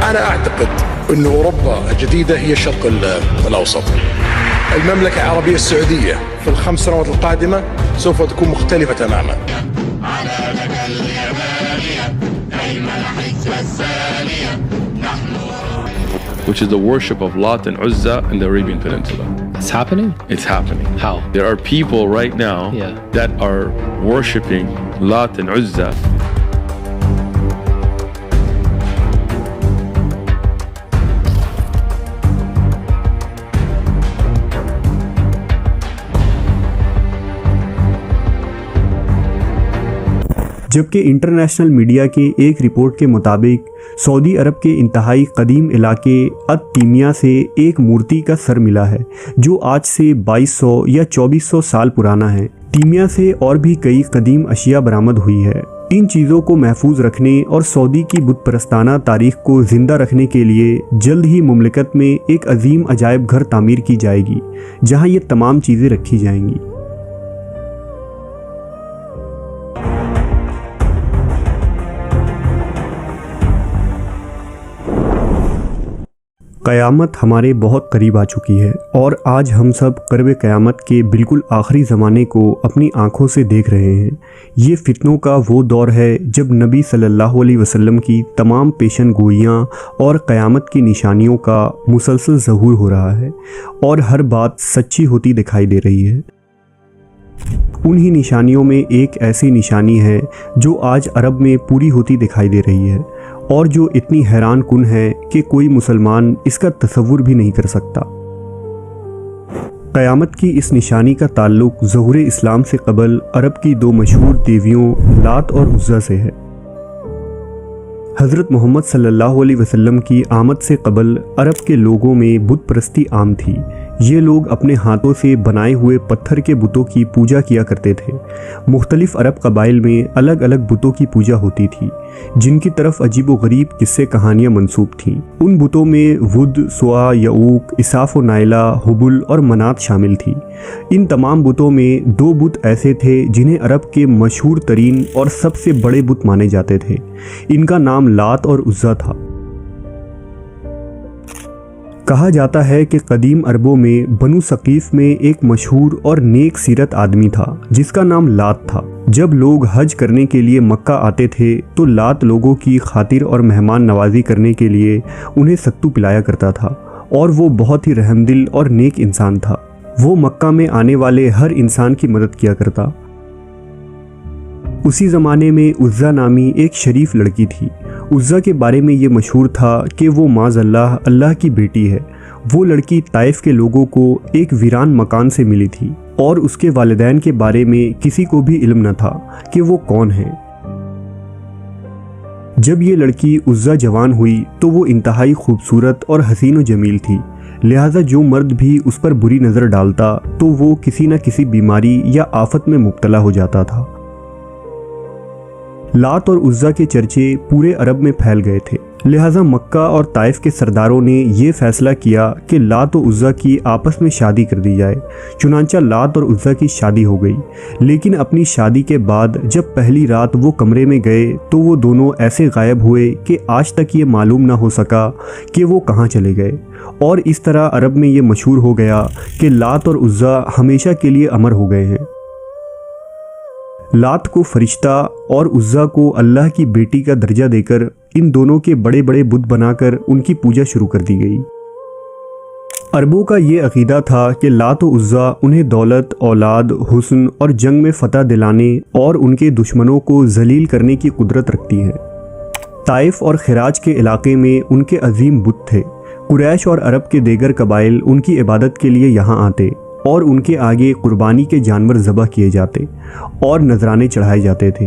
أنا أعتقد أن أوروبا الجديدة هي الشرق الأوسط. المملكة العربية السعودية في ال5 سنوات القادمة سوف تكون مختلفة تماما. Which is the worship of Lat and Uzza in the Arabian Peninsula. It's happening? It's happening. How? There are people right now that are worshiping Lat and Uzza. जबकि international media के एक report के मुताबिक Saudi अरब के इंतहाई कदीम इलाके अत-तीमिया से एक मूर्ति का सर मिला है जो आज से 2200 या 2400 साल पुराना है। तीमिया से और भी कई कदीम अशिया बरामद हुई है। इन चीज़ों को महफूज रखने और सऊदी की बुत परस्ताना तारीख को ज़िंदा रखने के लिए जल्द ही मुमलिकत में एक अजीम अजायब घर तामीर की जाएगी जहां ये तमाम चीज़ें रखी जाएंगी। क़यामत हमारे बहुत करीब आ चुकी है और आज हम सब क़र्ब क़यामत के बिल्कुल आखिरी ज़माने को अपनी आँखों से देख रहे हैं। ये फितनों का वो दौर है जब नबी सल्लल्लाहु अलैहि वसल्लम की तमाम पेशन गोइयाँ और क़यामत की निशानियों का मुसलसल ज़हूर हो रहा है और हर बात सच्ची होती दिखाई दे रही है। उन्हीं निशानियों में एक ऐसी निशानी है जो आज अरब में पूरी होती दिखाई दे रही है और जो इतनी हैरान कुन है कि कोई मुसलमान इसका तसव्वुर भी नहीं कर सकता। क़यामत की इस निशानी का ताल्लुक़ ज़हूर इस्लाम से क़बल अरब की दो मशहूर देवियों लात और उज़्ज़ा से है। हज़रत मोहम्मद सल्लल्लाहु अलैहि वसल्लम की आमद से क़बल अरब के लोगों में बुत परस्ती आम थी। ये लोग अपने हाथों से बनाए हुए पत्थर के बुतों की पूजा किया करते थे। मुख्तलिफ अरब कबाइल में अलग अलग बुतों की पूजा होती थी जिनकी तरफ अजीब व गरीब किस्से कहानियाँ मंसूब थीं। उन बुतों में वुद, सुआ, यऊक, इसाफ व नाइला, हुबुल और मनात शामिल थी। इन तमाम बुतों में दो बुत ऐसे थे जिन्हें अरब के मशहूर तरीन और सबसे बड़े बुत माने जाते थे। इनका नाम लात और उज़्ज़ा था। कहा जाता है कि कदीम अरबों में बनु सकीफ में एक मशहूर और नेक सीरत आदमी था जिसका नाम लात था। जब लोग हज करने के लिए मक्का आते थे तो लात लोगों की खातिर और मेहमान नवाजी करने के लिए उन्हें सत्तू पिलाया करता था और वो बहुत ही रहमदिल और नेक इंसान था। वो मक्का में आने वाले हर इंसान की मदद किया करता। उसी ज़माने में उज़्ज़ा नामी एक शरीफ लड़की थी। उज़्ज़ा के बारे में ये मशहूर था कि वो माज़अल्लाह अल्लाह की बेटी है। वो लड़की ताइफ के लोगों को एक वीरान मकान से मिली थी और उसके वालिदैन के बारे में किसी को भी इल्म न था कि वो कौन है। जब ये लड़की उज़्ज़ा जवान हुई तो वो इंतहाई खूबसूरत और हसीन व जमील थी, लिहाजा जो मर्द भी उस पर बुरी नज़र डालता तो वो किसी न किसी बीमारी या आफत में मुब्तला हो जाता था। लात और उज़्ज़ा के चर्चे पूरे अरब में फैल गए थे, लिहाजा मक्का और ताइफ के सरदारों ने ये फैसला किया कि लात और उज़्ज़ा की आपस में शादी कर दी जाए। चुनांचा लात और उज़्ज़ा की शादी हो गई, लेकिन अपनी शादी के बाद जब पहली रात वो कमरे में गए तो वो दोनों ऐसे गायब हुए कि आज तक ये मालूम ना हो सका कि वो कहाँ चले गए। और इस तरह अरब में ये मशहूर हो गया कि लात और उज़्ज़ा हमेशा के लिए अमर हो गए हैं। लात को फरिश्ता और उज़्ज़ा को अल्लाह की बेटी का दर्जा देकर इन दोनों के बड़े बड़े बुत बनाकर उनकी पूजा शुरू कर दी गई। अरबों का ये अकीदा था कि लात और उज़्ज़ा उन्हें दौलत, औलाद, हुस्न और जंग में फ़तह दिलाने और उनके दुश्मनों को जलील करने की कुदरत रखती है। ताइफ और खिराज के इलाके में उनके अजीम बुत थे। कुरैश और अरब के देगर कबाइल उनकी इबादत के लिए यहाँ आते और उनके आगे कुर्बानी के जानवर ज़बह किए जाते और नजराने चढ़ाए जाते थे।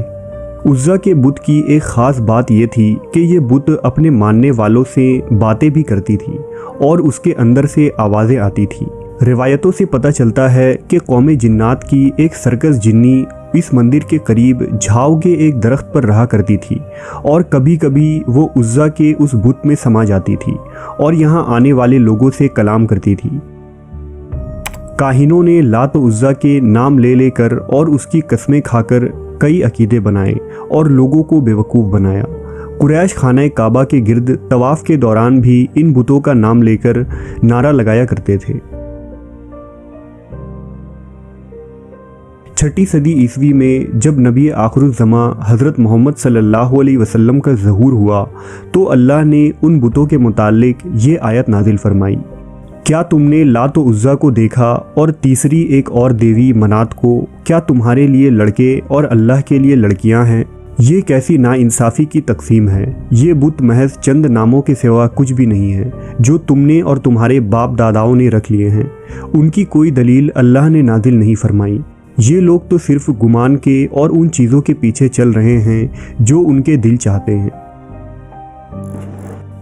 उज़्ज़ा के बुत की एक ख़ास बात यह थी कि ये बुत अपने मानने वालों से बातें भी करती थी और उसके अंदर से आवाज़ें आती थी। रिवायतों से पता चलता है कि कौम जिन्नात की एक सर्कस जिन्नी इस मंदिर के करीब झाव के एक दरख्त पर रहा करती थी और कभी कभी वो उज़्ज़ा के उस बुत में समा जाती थी और यहाँ आने वाले लोगों से कलाम करती थी। काहिनों ने लात और उज़्ज़ा के नाम ले लेकर और उसकी कसमें खाकर कई अकीदे बनाए और लोगों को बेवकूफ़ बनाया। कुरैश खाना काबा के गिर्द तवाफ के दौरान भी इन बुतों का नाम लेकर नारा लगाया करते थे। 6ठी सदी ईस्वी में जब नबी आखिरुज़्ज़मा हज़रत मोहम्मद सल्लल्लाहु अलैहि वसल्लम का ज़हूर हुआ तो अल्लाह ने उन बुतों के मुताल्लिक ये आयत नाजिल फरमाई, क्या तुमने लात व उज़्ज़ा को देखा और तीसरी एक और देवी मनात को, क्या तुम्हारे लिए लड़के और अल्लाह के लिए लड़कियां हैं? ये कैसी नाइंसाफ़ी की तकसीम है। ये बुत महज चंद नामों के सिवा कुछ भी नहीं है जो तुमने और तुम्हारे बाप दादाओं ने रख लिए हैं। उनकी कोई दलील अल्लाह ने नाजिल नहीं फरमाई। ये लोग तो सिर्फ गुमान के और उन चीज़ों के पीछे चल रहे हैं जो उनके दिल चाहते हैं।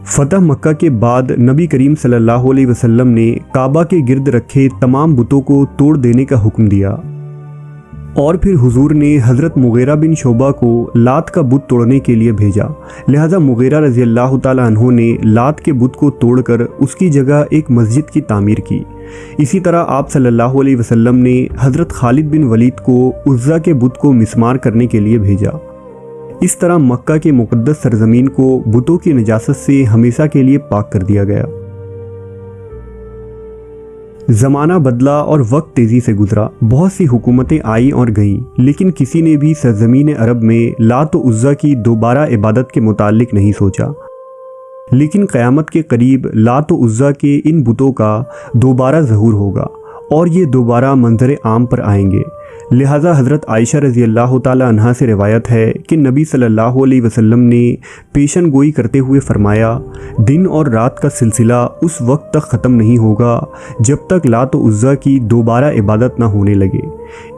फतह मक्का के बाद नबी करीम सल्लल्लाहु अलैहि वसल्लम ने काबा के गिर्द रखे तमाम बुतों को तोड़ देने का हुक्म दिया और फिर हुजूर ने हज़रत मुगीरा बिन शोबा को लात का बुत तोड़ने के लिए भेजा। लिहाजा मुगीरा रज़ी अल्लाह ताला अन्हु ने लात के बुत को तोड़कर उसकी जगह एक मस्जिद की तामीर की। इसी तरह आप सल्लल्लाहु अलैहि वसल्लम ने हज़रत खालिद बिन वलीद को उज़्ज़ा के बुत को मिस्मार करने के लिए भेजा। इस तरह मक्का के मुक़द्दस सरज़मीन को बुतों की नजासत से हमेशा के लिए पाक कर दिया गया। ज़माना बदला और वक्त तेज़ी से गुजरा। बहुत सी हुकूमतें आई और गईं, लेकिन किसी ने भी सरज़मीन अरब में लात व उज़्ज़ा की दोबारा इबादत के मुताल्लिक नहीं सोचा। लेकिन क़यामत के करीब लात व उज़्ज़ा के इन बुतों का दोबारा ज़हूर होगा और ये दोबारा मंज़र आम पर आएंगे। लिहाजा हज़रत आयशा रज़ी अल्लाह ताला अन्हा से रिवायत है कि नबी सल्लल्लाहु अलैहि वसल्लम ने पेशन गोई करते हुए फरमाया, दिन और रात का सिलसिला उस वक्त तक ख़त्म नहीं होगा जब तक लात व उज़्ज़ा की दोबारा इबादत ना होने लगे।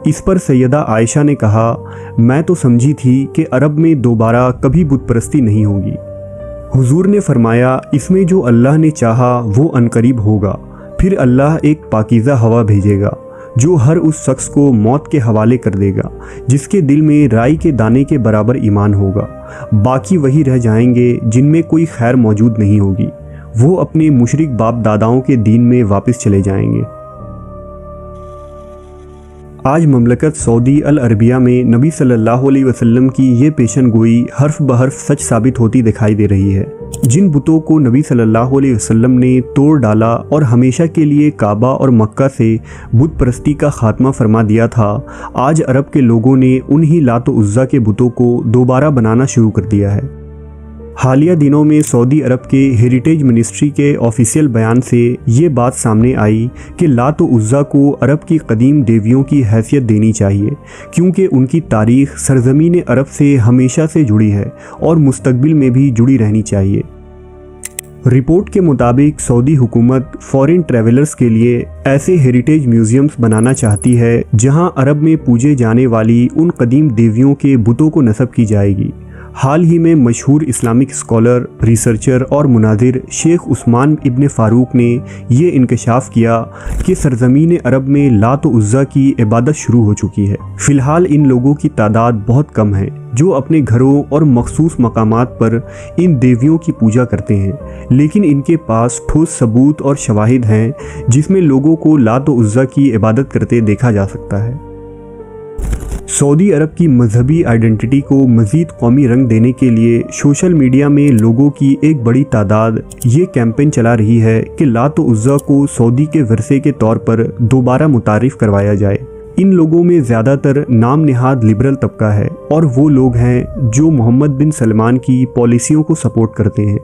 इस पर सैयदा आयशा ने कहा, मैं तो समझी थी कि अरब में दोबारा कभी बुत परस्ती नहीं होगी। हुजूर ने फरमाया, इसमें जो अल्लाह ने चाहा वो अनकरीब होगा। फिर अल्लाह एक पाकीज़ा हवा भेजेगा जो हर उस शख्स को मौत के हवाले कर देगा जिसके दिल में राई के दाने के बराबर ईमान होगा। बाकी वही रह जाएंगे जिनमें कोई खैर मौजूद नहीं होगी। वो अपने मुशरिक बाप दादाओं के दीन में वापस चले जाएंगे। आज ममलकत सऊदी अल अरबिया में नबी सल्लल्लाहु अलैहि वसल्लम की ये पेशन गोई हर्फ बहर्फ सच साबित होती दिखाई दे रही है। जिन बुतों को नबी सल्लल्लाहु अलैहि वसल्लम ने तोड़ डाला और हमेशा के लिए काबा और मक्का से बुत परस्ती का खात्मा फरमा दिया था, आज अरब के लोगों ने उन्हीं लात व उज़्ज़ा के बुतों को दोबारा बनाना शुरू कर दिया है। हालिया दिनों में सऊदी अरब के हेरिटेज मिनिस्ट्री के ऑफिशियल बयान से ये बात सामने आई कि लात व उज़्ज़ा को अरब की कदीम देवियों की हैसियत देनी चाहिए, क्योंकि उनकी तारीख़ सरज़मीन अरब से हमेशा से जुड़ी है और मुस्तकबिल में भी जुड़ी रहनी चाहिए। रिपोर्ट के मुताबिक सऊदी हुकूमत फॉरेन ट्रैवलर्स के लिए ऐसे हेरिटेज म्यूज़ियम्स बनाना चाहती है जहां अरब में पूजे जाने वाली उन कदीम देवियों के बुतों को नस्ब की जाएगी। हाल ही में मशहूर इस्लामिक स्कॉलर, रिसर्चर और मुनाजिर शेख उस्मान इब्न फ़ारूक ने ये इंकशाफ किया कि सरज़मीन अरब में लात व उज़्ज़ा की इबादत शुरू हो चुकी है। फ़िलहाल इन लोगों की तादाद बहुत कम है जो अपने घरों और मखसूस मकामात पर इन देवियों की पूजा करते हैं, लेकिन इनके पास ठोस सबूत और शवाहिद हैं जिसमें लोगों को लात व उज़्ज़ा की इबादत करते देखा जा सकता है। सऊदी अरब की मजहबी आइडेंटिटी को मज़ीद कौमी रंग देने के लिए सोशल मीडिया में लोगों की एक बड़ी तादाद ये कैंपेन चला रही है कि लात व उज़्ज़ा को सऊदी के वर्से के तौर पर दोबारा मुतारिफ़ करवाया जाए। इन लोगों में ज़्यादातर नाम निहाद लिबरल तबका है और वो लोग हैं जो मोहम्मद बिन सलमान की पॉलिसियों को सपोर्ट करते हैं।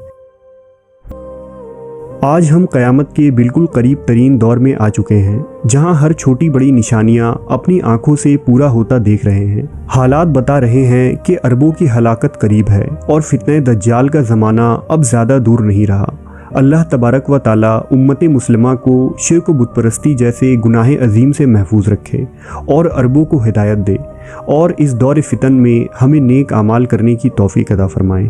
आज हम क़यामत के बिल्कुल करीब तरीन दौर में आ चुके हैं जहां हर छोटी बड़ी निशानियां अपनी आंखों से पूरा होता देख रहे हैं। हालात बता रहे हैं कि अरबों की हलाकत करीब है और फितने दज्जाल का ज़माना अब ज़्यादा दूर नहीं रहा। अल्लाह तबारक व ताला उम्मत मुस्लिमा को शिर्क बुत परस्ती जैसे गुनाह अजीम से महफूज रखे और अरबों को हिदायत दे और इस दौर फितन में हमें नेक आमाल करने की तौफीक अता फरमाए।